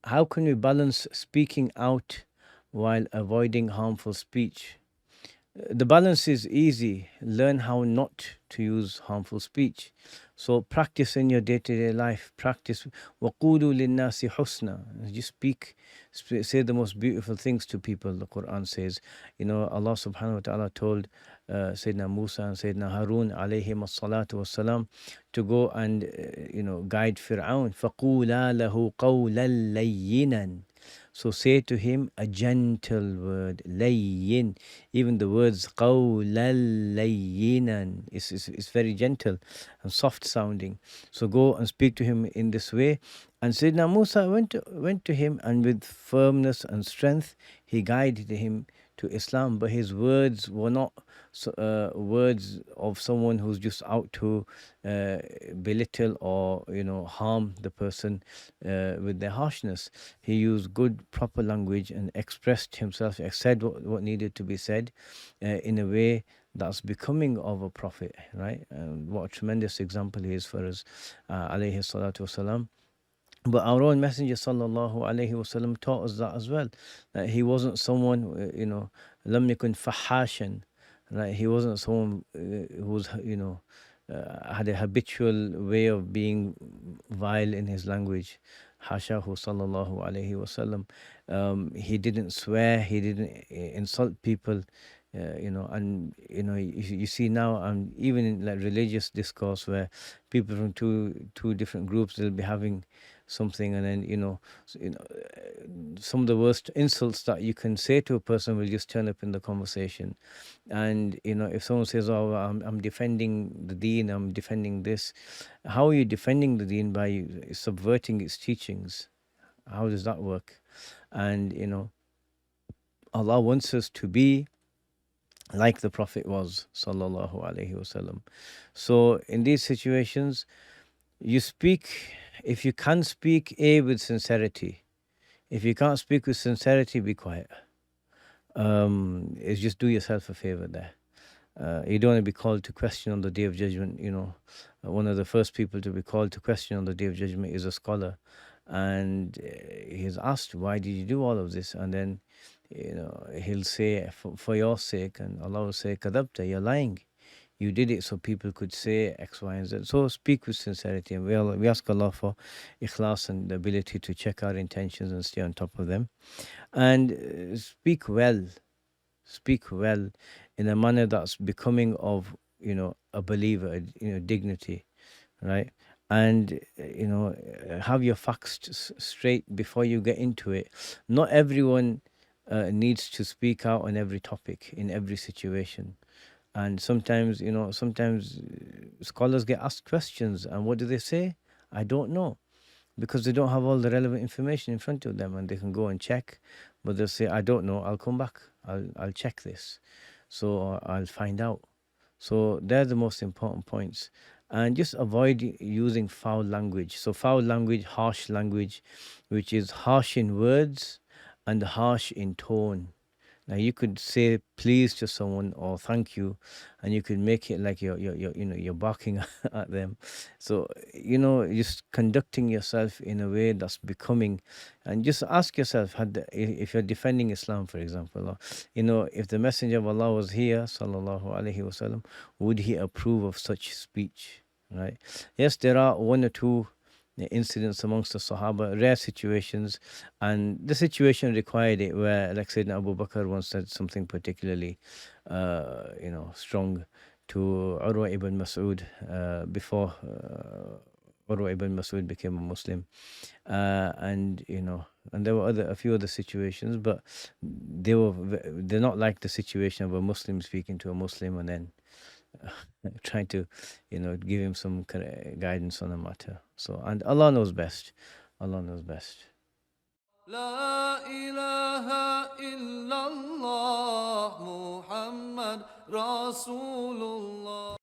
how can we balance speaking out while avoiding harmful speech? The balance is easy. Learn how not to use harmful speech. So practice in your day-to-day life. Practice. وَقُولُوا لِلنَّاسِ حُسْنًا. Just say the most beautiful things to people. The Quran says, Allah subhanahu wa ta'ala told Sayyidina Musa and Sayyidina Harun alayhim as-salatu was-salam to go and guide Fir'aun. فَقُولَا لَهُ قَوْلًا لَيِّنًا. So say to him a gentle word, layyin. Even the words qawlan layyinan is very gentle and soft sounding. So go and speak to him in this way. And Sayyidina Musa went to him, and with firmness and strength he guided him to Islam, but his words were not words of someone who's just out to belittle or harm the person with their harshness. He used good proper language and expressed himself, said what needed to be said in a way that's becoming of a prophet, right? What a tremendous example he is for us, alayhi salatu wasalam. But our own Messenger sallallahu alaihi wasallam taught us that as well. That he wasn't someone, lam yakun fahashan, right? He wasn't someone who was, had a habitual way of being vile in his language. Hashahu sallallahu alaihi wasallam. He didn't swear. He didn't insult people. You see now, even in like religious discourse where people from two different groups, they'll be having something, and then some of the worst insults that you can say to a person will just turn up in the conversation. And if someone says, oh, I'm defending the deen, I'm defending this, how are you defending the deen? By subverting its teachings. How does that work? And Allah wants us to be like the Prophet was, sallallahu alaihi wasallam. So in these situations, you speak, if you can speak, with sincerity. If you can't speak with sincerity, be quiet. It's just do yourself a favor there. You don't want to be called to question on the Day of Judgment. One of the first people to be called to question on the Day of Judgment is a scholar. And he's asked, why did you do all of this? And then, he'll say, for your sake, and Allah will say, kadabta, you're lying. You did it so people could say X, Y, and Z. So speak with sincerity. And we ask Allah for ikhlas and the ability to check our intentions and stay on top of them. And speak well. Speak well in a manner that's becoming of, a believer, dignity, right? And, have your facts straight before you get into it. Not everyone needs to speak out on every topic in every situation. And sometimes scholars get asked questions, and what do they say? I don't know, because they don't have all the relevant information in front of them, and they can go and check, but they'll say, I don't know, I'll come back, I'll check this, so I'll find out. So they're the most important points. And just avoid using foul language. So foul language, harsh language, which is harsh in words and harsh in tone. Now you could say please to someone or thank you, and you could make it like you're barking at them. So just conducting yourself in a way that's becoming, and just ask yourself, if you're defending Islam, for example, or, if the Messenger of Allah was here, sallallahu alaihi wasallam, would he approve of such speech? Right? Yes, there are one or two incidents amongst the Sahaba, rare situations, and the situation required it, where, like Sayyidina Abu Bakr once said something particularly, strong to Urwa ibn Mas'ud before Urwa ibn Mas'ud became a Muslim, and there were a few other situations, but they're not like the situation of a Muslim speaking to a Muslim and then trying to give him some guidance on a matter. So, and Allah knows best. Allah knows best. لا إله إلا الله محمد رسول الله